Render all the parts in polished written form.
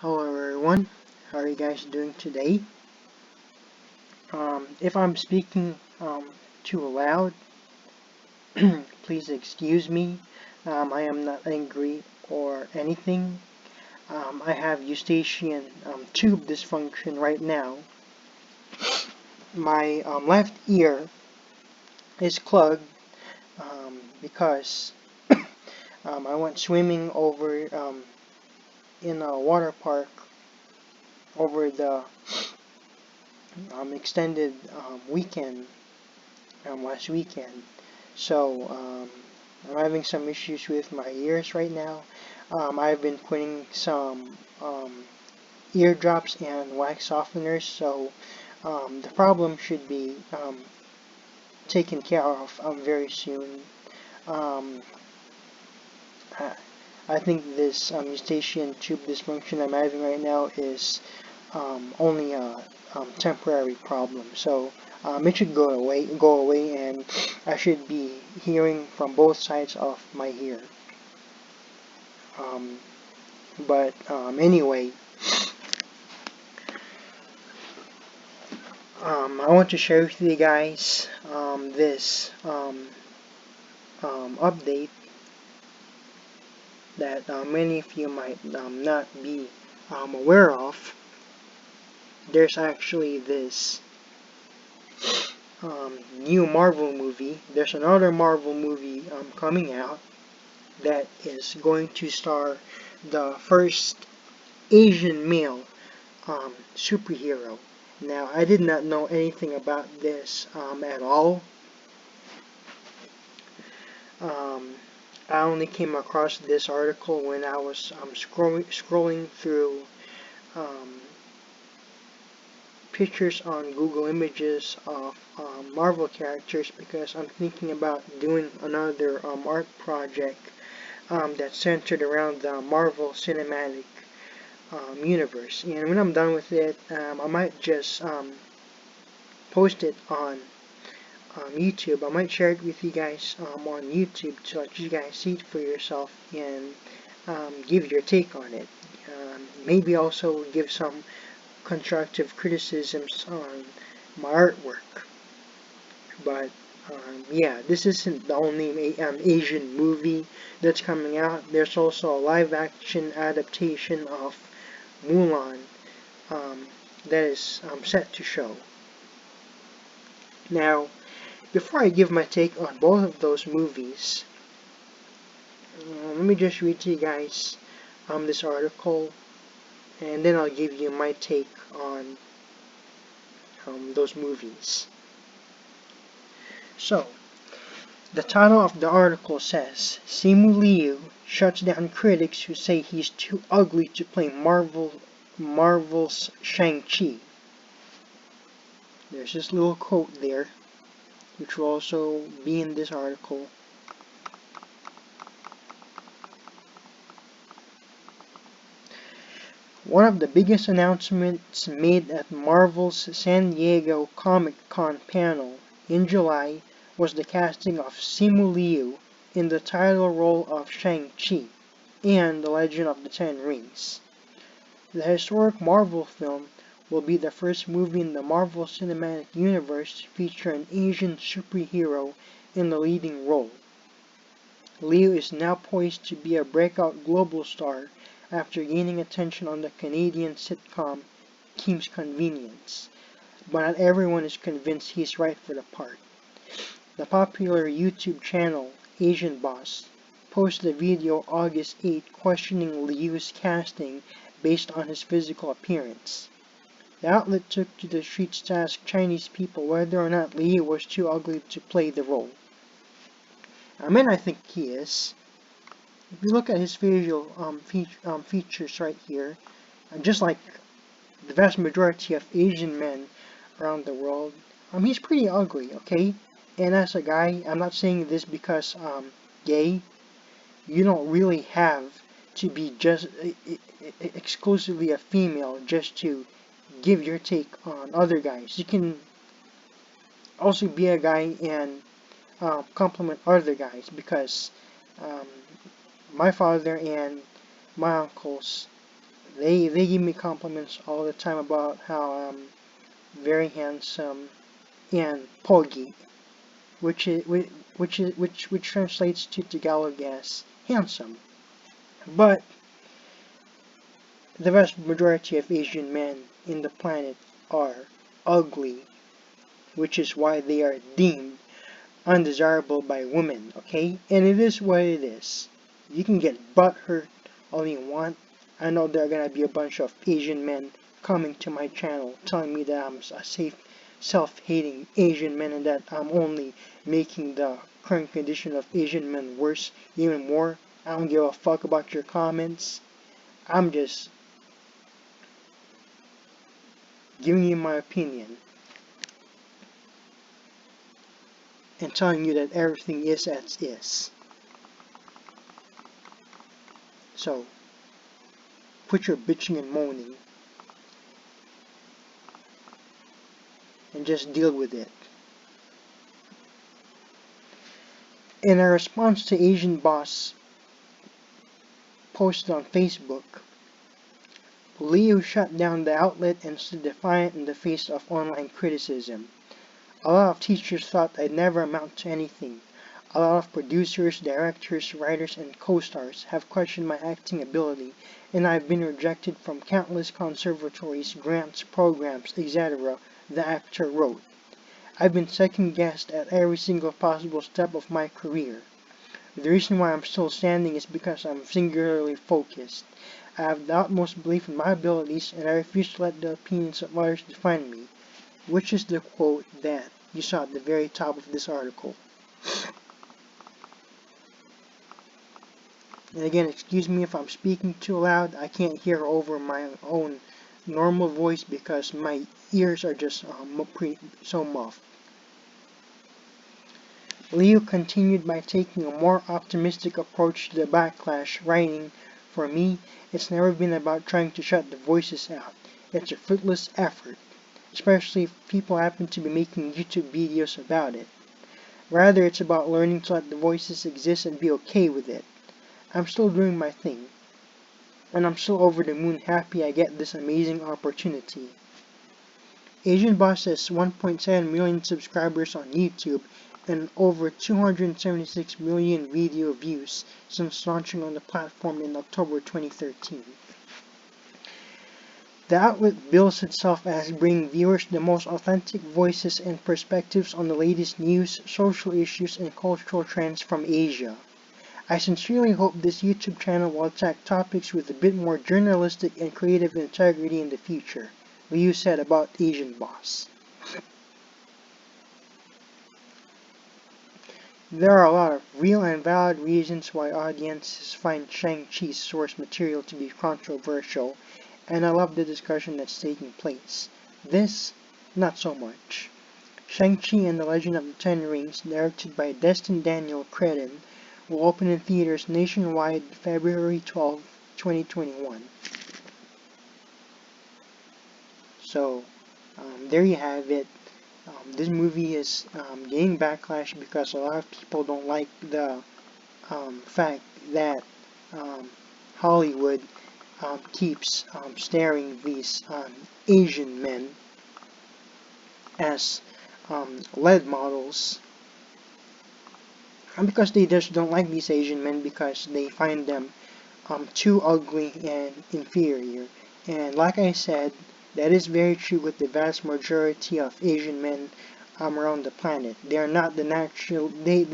Hello everyone, how are you guys doing today? If I'm speaking too loud, please excuse me. I am not angry or anything. I have eustachian tube dysfunction right now. My left ear is clogged because I went swimming over in a water park over the extended weekend last weekend. So I'm having some issues with my ears right now. I've been putting some eardrops and wax softeners, so the problem should be taken care of very soon. Um, I, I think this eustachian tube dysfunction I'm having right now is only a temporary problem. So it should go away, and I should be hearing from both sides of my ear. Um, but anyway, I want to share with you guys this update that many of you might not be aware of. There's actually this new Marvel movie. There's another Marvel movie coming out that is going to star the first Asian male superhero. Now, I did not know anything about this at all. Um, I only came across this article when I was scrolling through um, pictures on Google Images of Marvel characters because I'm thinking about doing another art project that's centered around the Marvel Cinematic Universe. And when I'm done with it, I might just post it on YouTube. I might share it with you guys on YouTube to let you guys see it for yourself and give your take on it. Maybe also give some constructive criticisms on my artwork. But yeah, this isn't the only Asian movie that's coming out. There's also a live-action adaptation of Mulan that is set to show. Now, before I give my take on both of those movies, let me just read to you guys this article, and then I'll give you my take on those movies. So, the title of the article says, Simu Liu shuts down critics who say he's too ugly to play Marvel's Shang-Chi. There's this little quote there, which will also be in this article. One of the biggest announcements made at Marvel's San Diego Comic-Con panel in July was the casting of Simu Liu in the title role of Shang-Chi and The Legend of the Ten Rings. The historic Marvel film will be the first movie in the Marvel Cinematic Universe to feature an Asian superhero in the leading role. Liu is now poised to be a breakout global star after gaining attention on the Canadian sitcom Kim's Convenience, but not everyone is convinced he's right for the part. The popular YouTube channel Asian Boss posted a video August 8 questioning Liu's casting based on his physical appearance. The outlet took to the streets to ask Chinese people whether or not Liu was too ugly to play the role. I think he is. If you look at his facial features right here, just like the vast majority of Asian men around the world, he's pretty ugly, okay? And as a guy, I'm not saying this because gay. You don't really have to be just exclusively a female just to give your take on other guys. You can also be a guy and compliment other guys because um, my father and my uncles, They give me compliments all the time about how I'm very handsome and pogi, which translates to Tagalog as handsome. But the vast majority of Asian men in the planet are ugly, which is why they are deemed undesirable by women, okay? And it is what it is. You can get butthurt all you want. I know there are gonna be a bunch of Asian men coming to my channel telling me that I'm a safe, self-hating Asian man and that I'm only making the current condition of Asian men worse even more. I don't give a fuck about your comments. I'm just giving you my opinion and telling you that everything is as is. So, quit your bitching and moaning and just deal with it. In a response to Asian Boss posted on Facebook, Leo shut down the outlet and stood defiant in the face of online criticism. A lot of teachers thought I'd never amount to anything. A lot of producers, directors, writers, and co-stars have questioned my acting ability, and I've been rejected from countless conservatories, grants, programs, etc., the actor wrote. I've been second-guessed at every single possible step of my career. The reason why I'm still standing is because I'm singularly focused. I have the utmost belief in my abilities, and I refuse to let the opinions of others define me, which is the quote that you saw at the very top of this article. And again, excuse me if I'm speaking too loud. I can't hear over my own normal voice because my ears are just so muffled. Leo continued by taking a more optimistic approach to the backlash, writing, "For me, it's never been about trying to shut the voices out. It's a fruitless effort, especially if people happen to be making YouTube videos about it. Rather, it's about learning to let the voices exist and be okay with it. I'm still doing my thing, and I'm still over the moon happy I get this amazing opportunity." Asian Boss has 1.7 million subscribers on YouTube and over 276 million video views since launching on the platform in October 2013. The outlet bills itself as bringing viewers the most authentic voices and perspectives on the latest news, social issues, and cultural trends from Asia. I sincerely hope this YouTube channel will attack topics with a bit more journalistic and creative integrity in the future, Liu said about Asian Boss. There are a lot of real and valid reasons why audiences find Shang-Chi's source material to be controversial, and I love the discussion that's taking place. This, not so much. Shang-Chi and the Legend of the Ten Rings, directed by Destin Daniel Cretton, will open in theaters nationwide February 12, 2021. So, there you have it. This movie is getting backlash because a lot of people don't like the fact that Hollywood keeps staring these Asian men as lead models, and because they just don't like these Asian men because they find them too ugly and inferior. And like I said, that is very true with the vast majority of Asian men around the planet. They are not the natural. They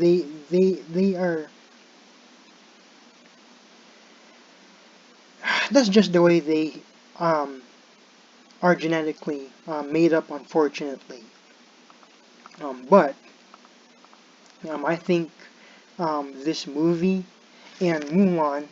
are. That's just the way they are genetically made up, unfortunately. But I think this movie and Mulan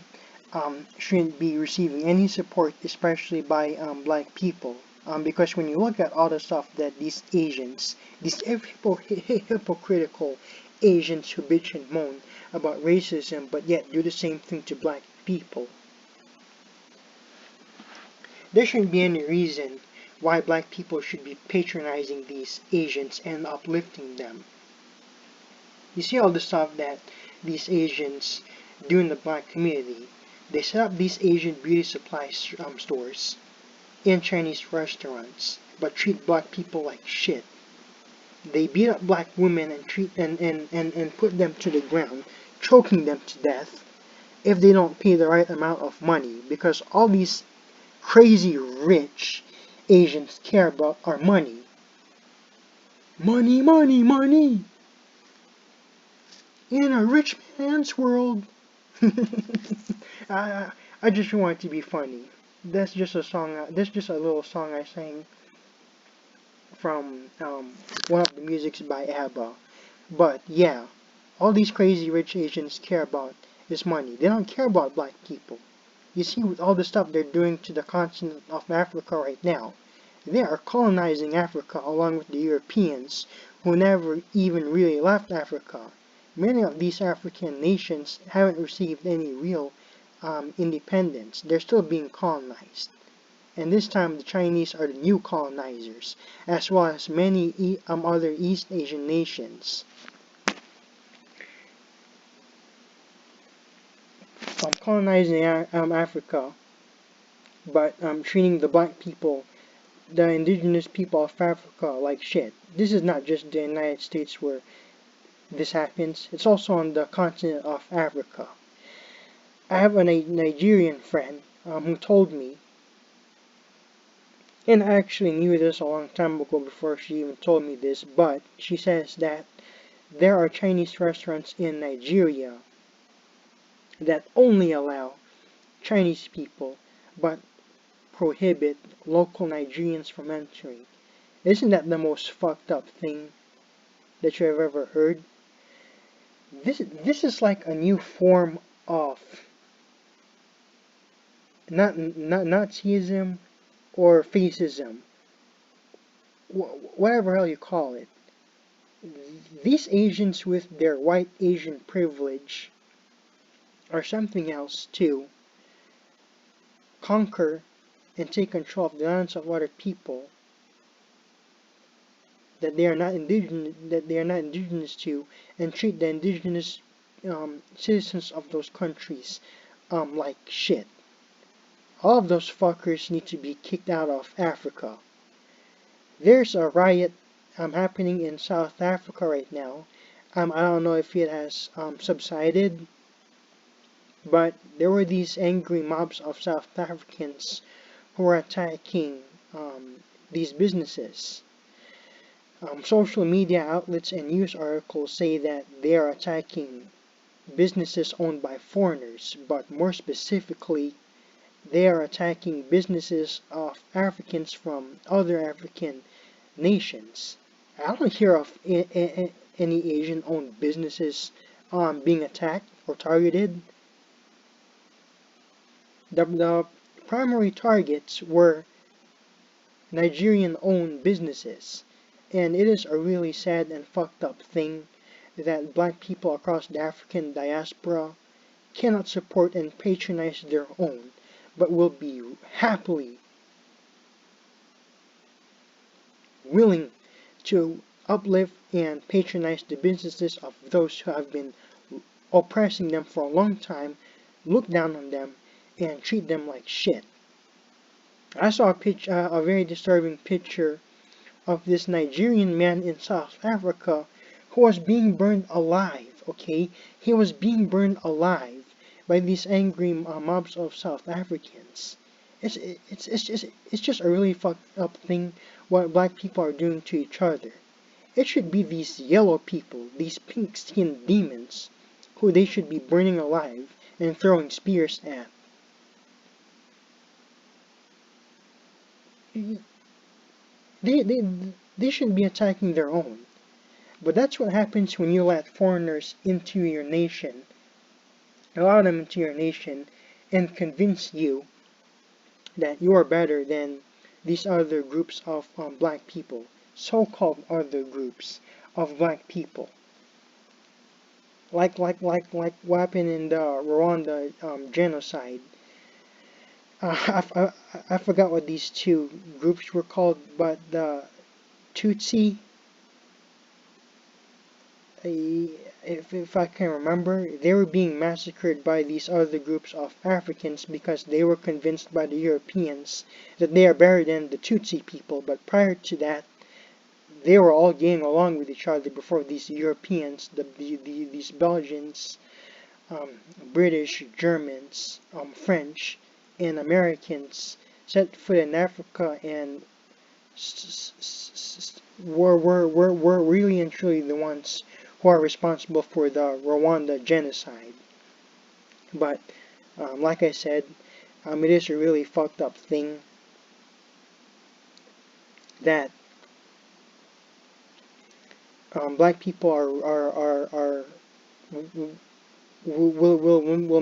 shouldn't be receiving any support, especially by black people. Because when you look at all the stuff that these Asians, these hypocritical Asians who bitch and moan about racism, but yet do the same thing to black people, there shouldn't be any reason why black people should be patronizing these Asians and uplifting them. You see all the stuff that these Asians do in the black community. They set up these Asian beauty supply stores in Chinese restaurants, but treat black people like shit. They beat up black women and and put them to the ground, choking them to death if they don't pay the right amount of money, because all these crazy rich Asians care about are money. Money, money, money! In a rich man's world. I, I just want it to be funny. That's just a song. That's just a little song I sang from one of the musics by ABBA. But yeah, all these crazy rich Asians care about is money. They don't care about black people. You see, with all the stuff they're doing to the continent of Africa right now, they are colonizing Africa along with the Europeans, who never even really left Africa. Many of these African nations haven't received any real independence. They're still being colonized. And this time the Chinese are the new colonizers, as well as many other East Asian nations. Colonizing Africa, but treating the black people, the indigenous people of Africa, like shit. This is not just the United States where this happens, it's also on the continent of Africa. I have a Nigerian friend who told me, and I actually knew this a long time ago before she even told me this, but she says that there are Chinese restaurants in Nigeria that only allow Chinese people, but prohibit local Nigerians from entering. Isn't that the most fucked up thing that you have ever heard? This is like a new form of not Nazism or fascism, whatever hell you call it. These Asians with their white Asian privilege are something else to conquer and take control of the lands of other people that they are not indigenous to, and treat the indigenous citizens of those countries like shit. All of those fuckers need to be kicked out of Africa. There's a riot happening in South Africa right now. I don't know if it has subsided, but there were these angry mobs of South Africans who were attacking these businesses. Social media outlets and news articles say that they are attacking businesses owned by foreigners, but more specifically, they are attacking businesses of Africans from other African nations. I don't hear of any Asian-owned businesses being attacked or targeted. The primary targets were Nigerian-owned businesses, and it is a really sad and fucked up thing that black people across the African diaspora cannot support and patronize their own, but will be happily willing to uplift and patronize the businesses of those who have been oppressing them for a long time, look down on them, and treat them like shit. I saw a very disturbing picture of this Nigerian man in South Africa who was being burned alive, okay? He was being burned alive by these angry mobs of South Africans. It's just a really fucked up thing what black people are doing to each other. It should be these yellow people, these pink-skinned demons, who they should be burning alive and throwing spears at. They should be attacking their own. But that's what happens when you let foreigners into your nation, allow them into your nation, and convince you that you are better than these other groups of black people, so-called other groups of black people. Like what happened in the Rwanda genocide. I forgot what these two groups were called, but the Tutsi, if I can remember, they were being massacred by these other groups of Africans because they were convinced by the Europeans that they are better than the Tutsi people. But prior to that, they were all getting along with each other before these Europeans, these Belgians, um, British, Germans, French, and Americans set foot in Africa and were really and truly the ones who are responsible for the Rwanda genocide. But like I said, it is a really fucked up thing that black people are will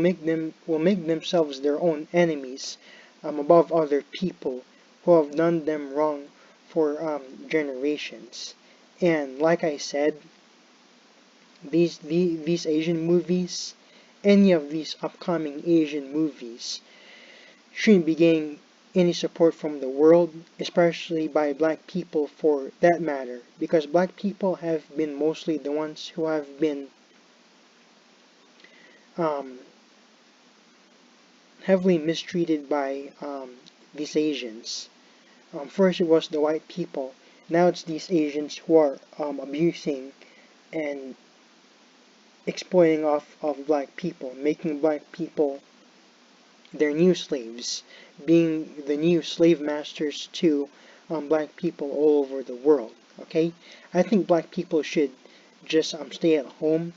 make themselves their own enemies above other people who have done them wrong for generations. And like I said, these Asian movies, any of these upcoming Asian movies, shouldn't be getting any support from the world, especially by black people for that matter, because black people have been mostly the ones who have been um, heavily mistreated by these Asians. First it was the white people, now it's these Asians who are abusing and exploiting off of black people, making black people their new slaves, being the new slave masters to black people all over the world. Okay, I think black people should just stay at home,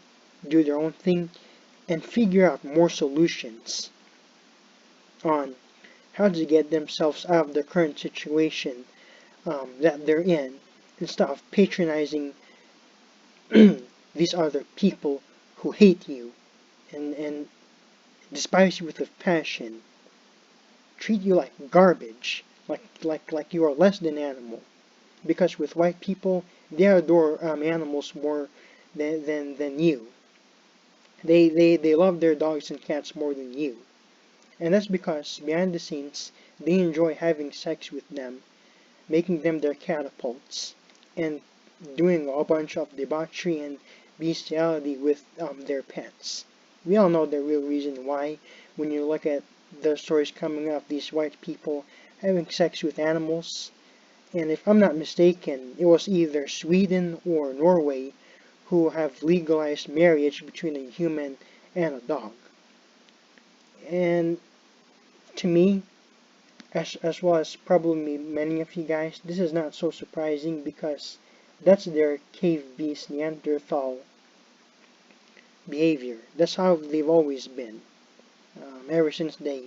do their own thing, and figure out more solutions on how to get themselves out of the current situation that they're in, instead of patronizing these other people who hate you and despise you with a passion, treat you like garbage, like you are less than animal. Because with white people, they adore animals more than you. They love their dogs and cats more than you. And that's because behind the scenes, they enjoy having sex with them, making them their catapults, and doing a bunch of debauchery and bestiality with their pets. We all know the real reason why when you look at the stories coming up, these white people having sex with animals. And if I'm not mistaken, it was either Sweden or Norway who have legalized marriage between a human and a dog. And to me, as well as probably many of you guys, this is not so surprising because that's their cave beast Neanderthal behavior. That's how they've always been, ever since they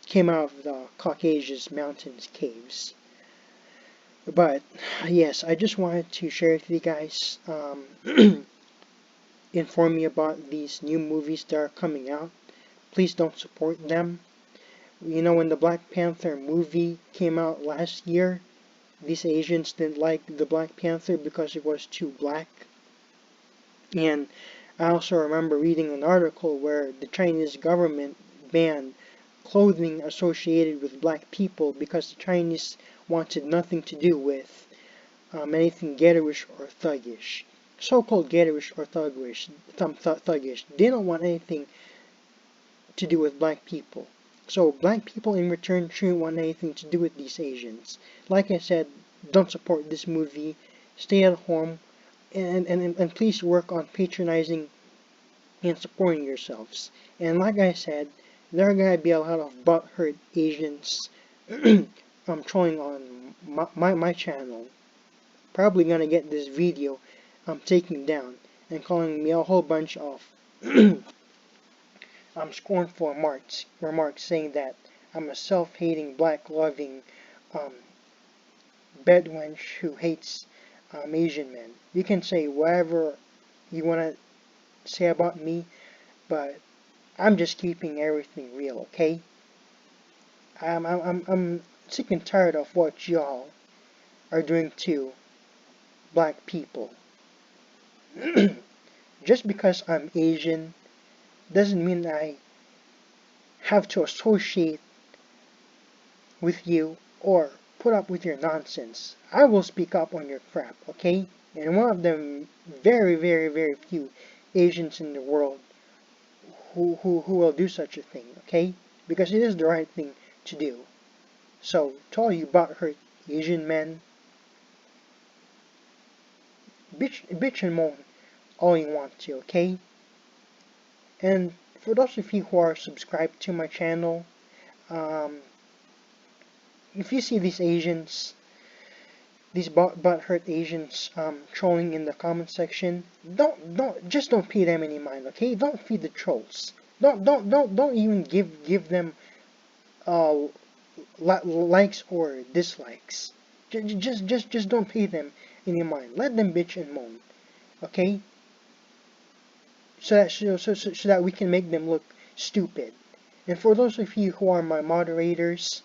came out of the Caucasus Mountains caves. But yes, I just wanted to share with you guys, inform you about these new movies that are coming out. Please don't support them. You know, when the Black Panther movie came out last year, these Asians didn't like the Black Panther because it was too black. And I also remember reading an article where the Chinese government banned clothing associated with black people because the Chinese wanted nothing to do with anything ghettoish or thuggish. So-called ghettoish or thuggish. They don't want anything to do with black people. So black people in return shouldn't want anything to do with these Asians. Like I said, don't support this movie. Stay at home. And please work on patronizing and supporting yourselves. And like I said, there are gonna be a lot of butthurt Asians trolling on my channel. Probably gonna get this video taken down and calling me a whole bunch of scornful remarks saying that I'm a self-hating, black-loving um, Bedouin who hates Asian men. You can say whatever you want to say about me, but I'm just keeping everything real, okay? I'm sick and tired of what y'all are doing to black people. Just because I'm Asian doesn't mean I have to associate with you or put up with your nonsense. I will speak up on your crap, okay? And one of the very few Asians in the world who will do such a thing, okay? Because it is the right thing to do. So, to all you butthurt Asian men, bitch and moan all you want to, okay? And for those of you who are subscribed to my channel, um, if you see these Asians, these butthurt Asians trolling in the comment section, don't pay them any mind, okay? Don't feed the trolls. Don't even give them uh, likes or dislikes. Just don't pay them any mind. Let them bitch and moan, okay? So that we can make them look stupid. And for those of you who are my moderators,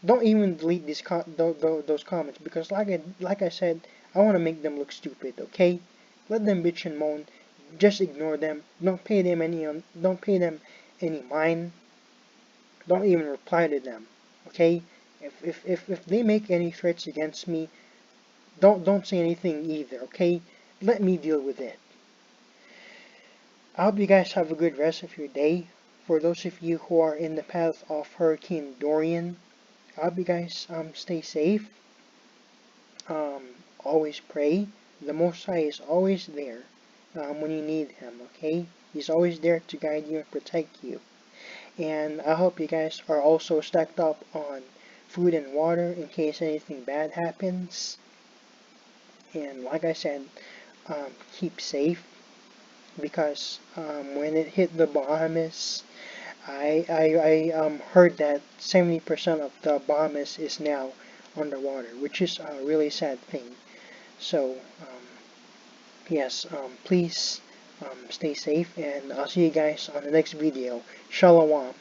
don't even delete those comments, because like I said, I want to make them look stupid. Okay, let them bitch and moan. Just ignore them. Don't pay them any mind. Don't even reply to them. Okay, if they make any threats against me, don't say anything either. Okay, let me deal with it. I hope you guys have a good rest of your day. For those of you who are in the path of Hurricane Dorian, I hope you guys stay safe. Always pray. The Most High is always there when you need Him, okay? He's always there to guide you and protect you. And I hope you guys are also stacked up on food and water in case anything bad happens. And like I said, keep safe, because when it hit the Bahamas, I heard that 70% of the Bahamas is now underwater, which is a really sad thing. So, yes, please stay safe, and I'll see you guys on the next video. Shalom.